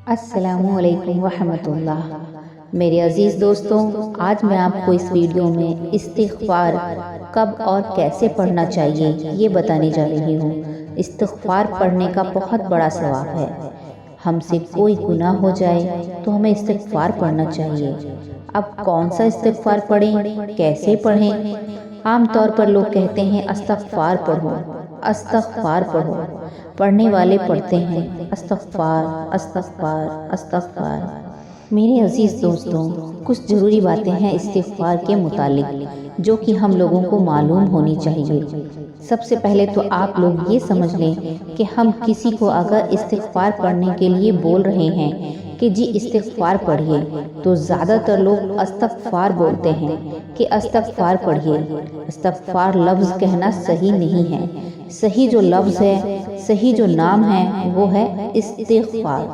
السلام علیکم ورحمۃ اللہ۔ میرے عزیز دوستوں، آج میں آپ کو اس ویڈیو میں استغفار کب اور کیسے پڑھنا چاہیے یہ بتانے جا رہی ہوں۔ استغفار پڑھنے کا بہت بڑا ثواب ہے۔ ہم سے کوئی گناہ ہو جائے تو ہمیں استغفار پڑھنا چاہیے۔ اب کون سا استغفار پڑھیں، کیسے پڑھیں؟ عام طور پر لوگ کہتے ہیں استغفار پڑھو، استغفار پڑھو۔ پڑھنے والے پڑھتے ہیں استغفار استغفار استغفار۔ میرے عزیز دوستوں، کچھ ضروری باتیں ہیں استغفار کے متعلق جو کہ ہم لوگوں کو معلوم ہونی چاہیے۔ سب سے پہلے تو آپ لوگ یہ سمجھ لیں کہ ہم کسی کو اگر استغفار پڑھنے کے لیے بول رہے ہیں کہ جی استغفار پڑھیے، تو زیادہ تر لوگ استغفار بولتے ہیں کہ استغفار پڑھیے۔ استغفار لفظ کہنا صحیح نہیں ہے۔ صحیح جو لفظ ہے، صحیح جو نام ہے وہ ہے استغفار،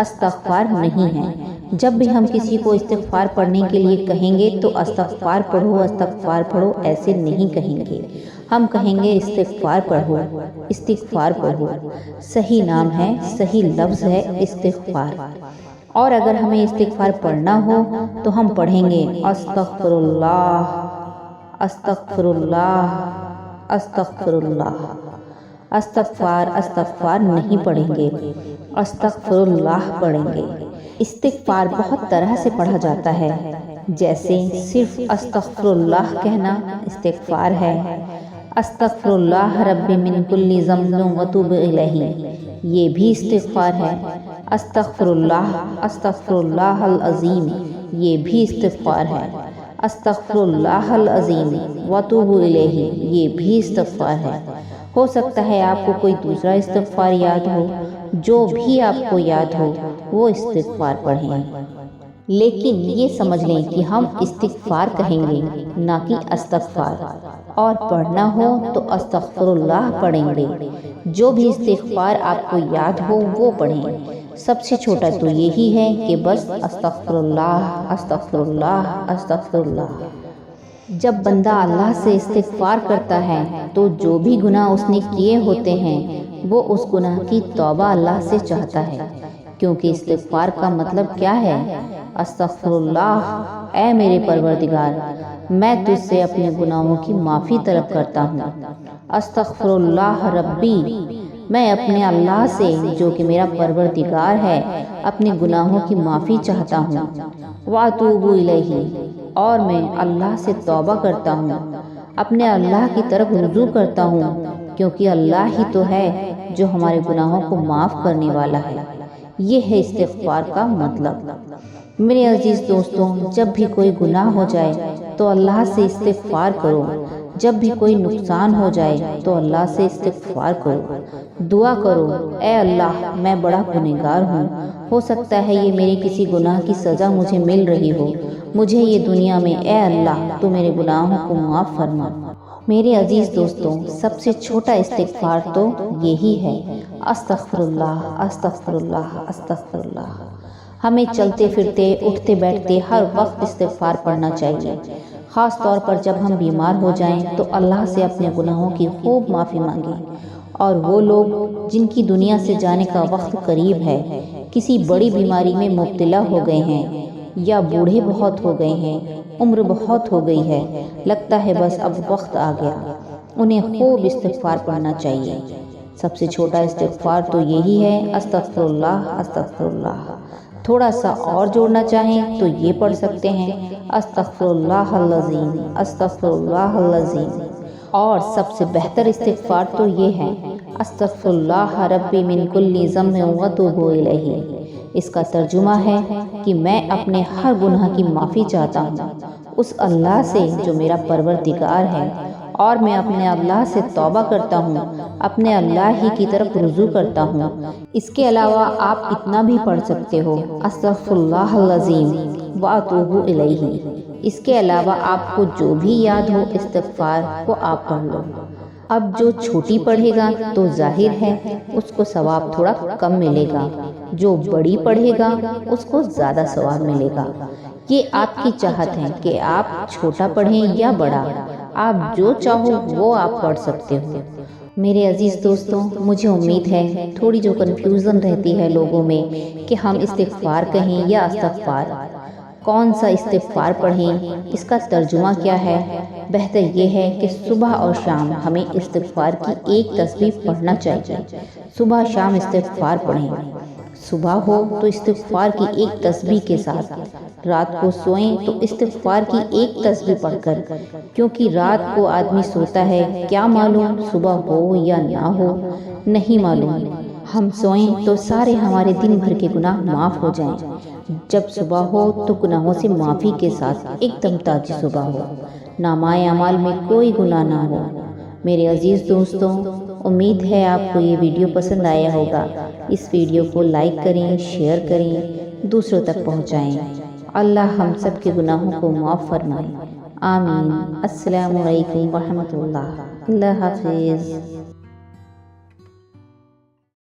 استغفار نہیں ہے۔ جب بھی ہم کسی کو استغفار پڑھنے کے لیے کہیں گے تو استغفار پڑھو، استغفار پڑھو ایسے نہیں کہیں گے۔ ہم کہیں گے استغفار پڑھو، استغفار پڑھو۔ صحیح نام ہے، صحیح لفظ ہے استغفار۔ اور اگر ہمیں استغفار پڑھنا ہو تو ہم پڑھیں گے استغفر اللہ، استغفر اللہ، استغفر اللہ۔ استغفار استغفار نہیں پڑھیں گے، استغفر اللہ پڑھیں گے۔ استغفار بہت طرح سے پڑھا جاتا ہے، جیسے صرف استغفر اللہ کہنا استغفار ہے۔ استغفر اللہ ربی من کل ذنب واتوب الیہ، یہ بھی استغفار ہے۔ استغفر اللہ العظیم، یہ بھی استغفار ہے۔ استغفر اللہ العظیم واتوب الیہ، یہ بھی استغفار ہے۔ ہو سکتا ہے آپ کو کوئی دوسرا استغفار یاد ہو، جو بھی آپ کو یاد ہو وہ استغفار پڑھیں، لیکن یہ سمجھ لیں کہ ہم استغفار کہیں گے نہ کہ استغفار۔ اور پڑھنا ہو تو استغفر اللہ پڑھیں گے۔ جو بھی استغفار آپ کو یاد ہو وہ پڑھیں۔ سب سے چھوٹا تو یہی ہے کہ بس استغفر اللہ، استغفر اللہ، استغفر اللہ۔ جب بندہ اللہ سے استغفار کرتا ہے تو جو بھی گناہ اس نے کیے ہوتے ہیں وہ اس گناہ کی توبہ اللہ سے چاہتا ہے، کیونکہ استغفار کا مطلب کیا ہے؟ استغفر اللہ، اے میرے پروردگار، میں تجھ سے اپنے گناہوں کی معافی طلب کرتا ہوں۔ استغفر اللہ ربی، میں اپنے اللہ سے جو کہ میرا پروردگار ہے اپنے گناہوں کی معافی چاہتا ہوں۔ واتوب الیہ، اور میں اللہ سے توبہ کرتا ہوں، اپنے اللہ کی طرف رجوع کرتا ہوں، کیونکہ اللہ ہی تو ہے جو ہمارے گناہوں کو معاف کرنے والا ہے۔ یہ ہے استغفار کا مطلب۔ میرے عزیز دوستوں، جب بھی کوئی گناہ ہو جائے تو اللہ سے استغفار کرو۔ جب بھی کوئی نقصان ہو جائے تو اللہ سے استغفار کرو، دعا کرو، اے اللہ میں بڑا گنہگار ہوں، ہو سکتا ہے یہ میرے کسی گناہ کی سزا مجھے مل رہی ہو، مجھے یہ دنیا میں اے اللہ تو میرے گناہوں کو معاف فرما۔ میرے عزیز دوستوں، سب سے چھوٹا استغفار تو یہی ہے، استغفر اللہ، استغفر اللہ، استغفر اللہ۔ ہمیں چلتے پھرتے، اٹھتے بیٹھتے ہر وقت استغفار پڑھنا چاہیے۔ خاص طور پر جب ہم بیمار ہو جائیں تو اللہ سے اپنے گناہوں کی خوب معافی مانگیں۔ اور وہ لوگ جن کی دنیا سے جانے کا وقت قریب ہے، کسی بڑی بیماری میں مبتلا ہو گئے ہیں یا بوڑھے بہت ہو گئے ہیں، عمر بہت ہو گئی ہے، لگتا ہے بس اب وقت آ گیا، انہیں خوب استغفار پڑھنا چاہیے۔ سب سے چھوٹا استغفار تو یہی ہے، استغفر اللہ، استغفر اللہ۔ تھوڑا سا اور جوڑنا چاہیں تو یہ پڑھ سکتے ہیں استغفر اللہ العظیم، استغفر اللہ العظیم۔ اور سب سے بہتر استغفار تو یہ ہے استغفر اللہ ربی من کل ذنب واتوب الیہ۔ اس کا ترجمہ ہے کہ میں اپنے ہر گناہ کی معافی چاہتا ہوں اس اللہ سے جو میرا پروردگار ہے، اور میں اپنے اللہ سے توبہ کرتا ہوں، اپنے اللہ ہی کی طرف رجوع کرتا ہوں۔ اس کے علاوہ آپ اتنا بھی پڑھ سکتے ہو استغفر اللہ العظیم واتوب الیہ۔ اس کے علاوہ آپ کو جو بھی یاد ہو استغفار وہ آپ پڑھ لو۔ اب جو چھوٹی پڑھے گا تو ظاہر ہے اس کو ثواب تھوڑا کم ملے گا، جو بڑی پڑھے گا اس کو زیادہ ثواب ملے گا۔ یہ آپ کی چاہت ہے کہ آپ چھوٹا پڑھیں یا بڑا، آپ جو چاہو وہ آپ پڑھ سکتے ہو۔ میرے عزیز دوستوں، مجھے امید ہے تھوڑی جو کنفیوژن رہتی ہے لوگوں میں کہ ہم استغفار کہیں یا استغفار، کون سا استغفار پڑھیں، اس کا ترجمہ کیا ہے، بہتر یہ ہے کہ صبح اور شام ہمیں استغفار کی ایک تسبیح پڑھنا چاہیے۔ صبح شام استغفار پڑھیں۔ صبح ہو تو استغفار کی ایک تسبیح کے ساتھ، رات کو سوئیں تو استغفار کی ایک تسبیح پڑھ کر، کیونکہ رات کو آدمی سوتا ہے، کیا معلوم صبح ہو یا نہ ہو، نہیں معلوم۔ ہم سوئیں تو سارے ہمارے دن بھر کے گناہ معاف ہو جائیں، جب صبح ہو تو گناہوں سے معافی کے ساتھ ایک دم تازی صبح ہو، نامۂ اعمال میں کوئی گناہ نہ ہو۔ میرے عزیز دوستوں، امید ہے آپ کو یہ ویڈیو پسند آیا ہوگا۔ اس ویڈیو کو لائک کریں، شیئر کریں، دوسروں تک پہنچائیں۔ اللہ ہم سب کے گناہوں کو معاف فرمائے، آمین۔ السلام علیکم ورحمۃ اللہ۔ اللہ حافظ۔